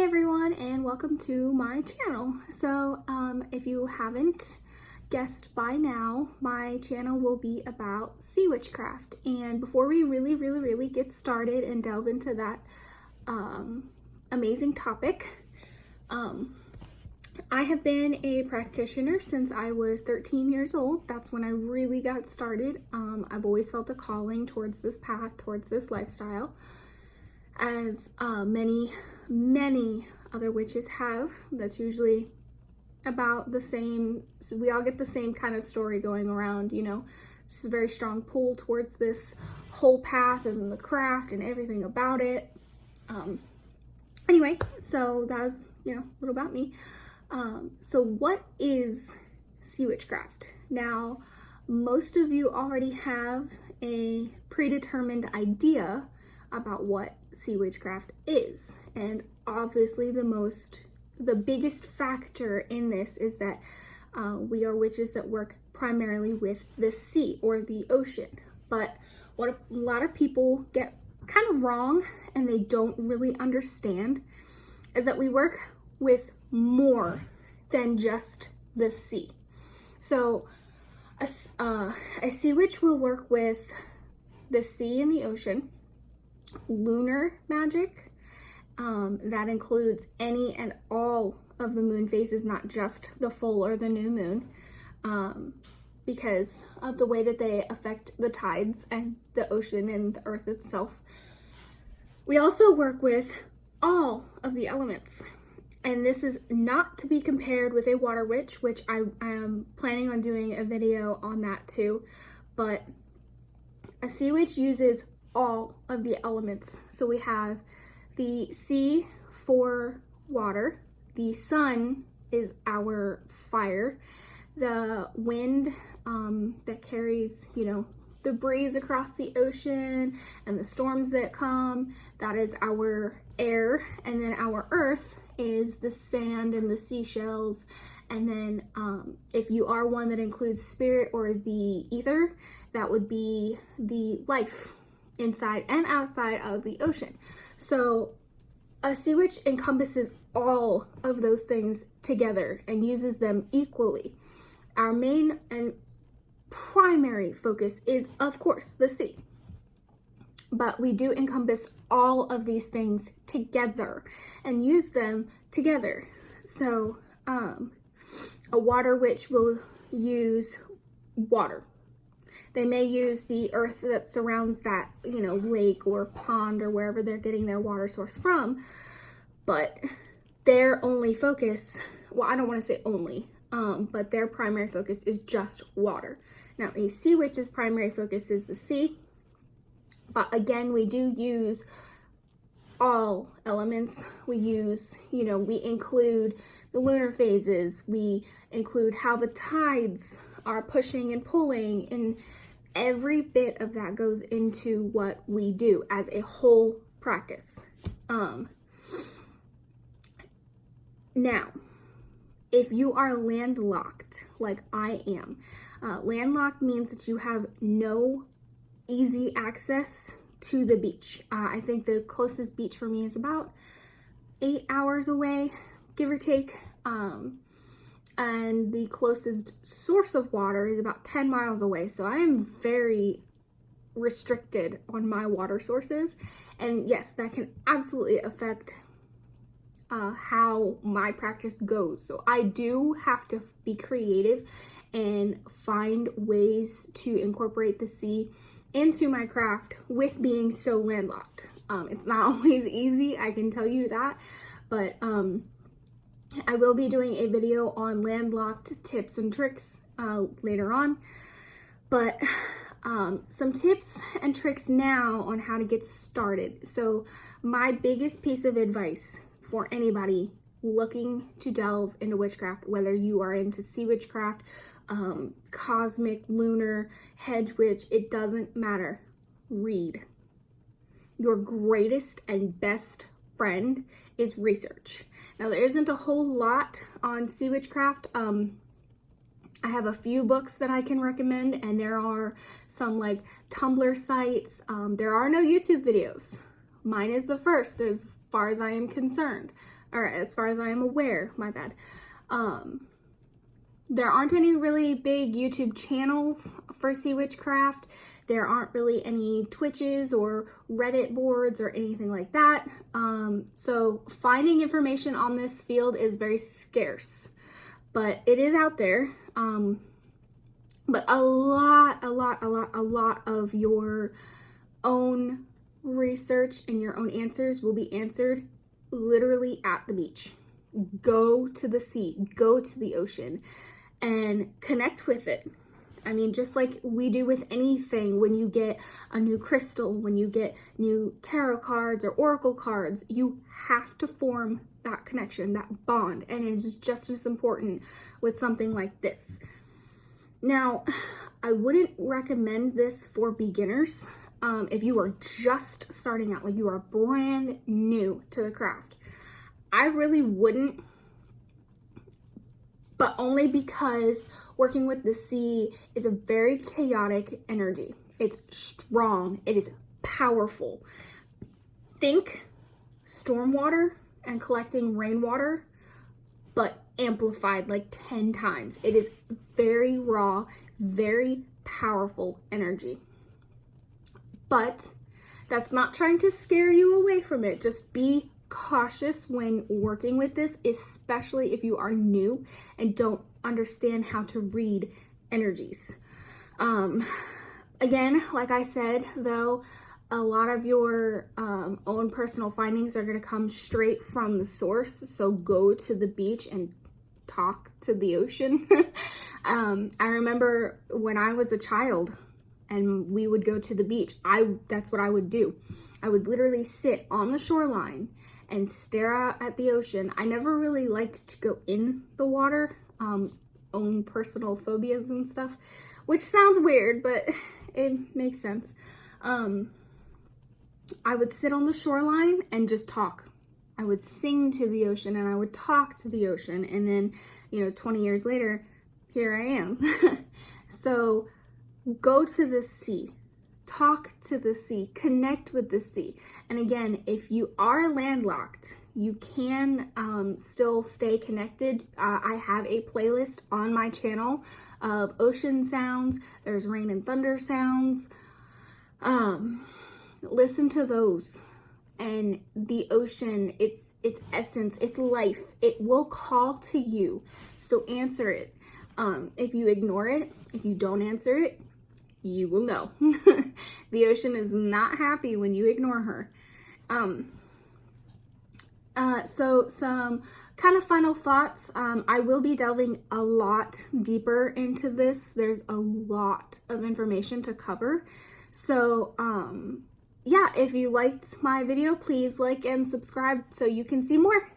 everyone, and welcome to my channel. So if you haven't guessed by now, my channel will be about sea witchcraft. And before we really get started and delve into that amazing topic, I have been a practitioner since I was 13 years old. That's when I really got started. I've always felt a calling towards this path, towards this lifestyle, as many other witches have. That's usually about the same. So we all get the same kind of story going around, you know. Just a very strong pull towards this whole path and the craft and everything about it. Anyway, so that was, you know, a little about me. So what is sea witchcraft? Now, most of you already have a predetermined idea about what sea witchcraft is, and obviously the biggest factor in this is that we are witches that work primarily with the sea or the ocean. But what a lot of people get kind of wrong and they don't really understand is that we work with more than just the sea. So a sea witch will work with the sea and the ocean, lunar magic, that includes any and all of the moon phases, not just the full or the new moon, because of the way that they affect the tides and the ocean and the earth itself. We also work with all of the elements, and this is not to be compared with a water witch, which I am planning on doing a video on that too, but a sea witch uses all of the elements. So we have the sea for water, the sun is our fire, the wind that carries, you know, the breeze across the ocean and the storms that come, that is our air, and then our earth is the sand and the seashells. And then if you are one that includes spirit or the ether, that would be the life inside and outside of the ocean. So a sea witch encompasses all of those things together and uses them equally. Our main and primary focus is, of course, the sea, but we do encompass all of these things together and use them together. So a water witch will use water. They may use the earth that surrounds that, you know, lake or pond or wherever they're getting their water source from, but their only focus, well, I don't want to say only, but their primary focus is just water. Now, a sea witch's primary focus is the sea, but again, we do use all elements. We use, you know, we include the lunar phases, we include how the tides are pushing and pulling, and every bit of that goes into what we do as a whole practice. Now, if you are landlocked, like I am, landlocked means that you have no easy access to the beach. I think the closest beach for me is about 8 hours away, give or take. And the closest source of water is about 10 miles away. So I am very restricted on my water sources. And yes, that can absolutely affect how my practice goes. So I do have to be creative and find ways to incorporate the sea into my craft with being so landlocked. It's not always easy, I can tell you that, but I will be doing a video on landlocked tips and tricks later on, but some tips and tricks now on how to get started. So my biggest piece of advice for anybody looking to delve into witchcraft, whether you are into sea witchcraft, cosmic, lunar, hedge witch, it doesn't matter. Read. Your greatest and best friend is research. Now, there isn't a whole lot on sea witchcraft. I have a few books that I can recommend, and there are some like Tumblr sites. There are no YouTube videos. Mine is the first, as far as I am concerned, or as far as I am aware, my bad. There aren't any really big YouTube channels for Sea Witchcraft. There aren't really any Twitches or Reddit boards or anything like that. So finding information on this field is very scarce, but it is out there. But a lot of your own research and your own answers will be answered literally at the beach. Go to the sea, go to the ocean, and connect with it. I mean, just like we do with anything, when you get a new crystal, when you get new tarot cards or oracle cards, you have to form that connection, that bond, and it is just as important with something like this. Now, I wouldn't recommend this for beginners. If you are just starting out, like you are brand new to the craft, I really wouldn't, but only because working with the sea is a very chaotic energy. It's strong, it is powerful. Think stormwater and collecting rainwater, but amplified like 10 times. It is very raw, very powerful energy. But that's not trying to scare you away from it. Just be cautious when working with this, especially if you are new and don't understand how to read energies. Again, like I said, though, a lot of your own personal findings are going to come straight from the source. So go to the beach and talk to the ocean. I remember when I was a child and we would go to the beach, that's what I would do. I would literally sit on the shoreline and stare out at the ocean. I never really liked to go in the water, own personal phobias and stuff, which sounds weird, but it makes sense. I would sit on the shoreline and just talk. I would sing to the ocean and I would talk to the ocean. And then, 20 years later, here I am. So go to the sea, talk to the sea, connect with the sea. And again, if you are landlocked, you can still stay connected. I have a playlist on my channel of ocean sounds. There's rain and thunder sounds. Listen to those. And the ocean, its essence, its life, it will call to you. So answer it. If you ignore it, if you don't answer it, you will know. The ocean is not happy when you ignore her. So some kind of final thoughts. I will be delving a lot deeper into this. There's a lot of information to cover. So, yeah, if you liked my video, please like and subscribe so you can see more.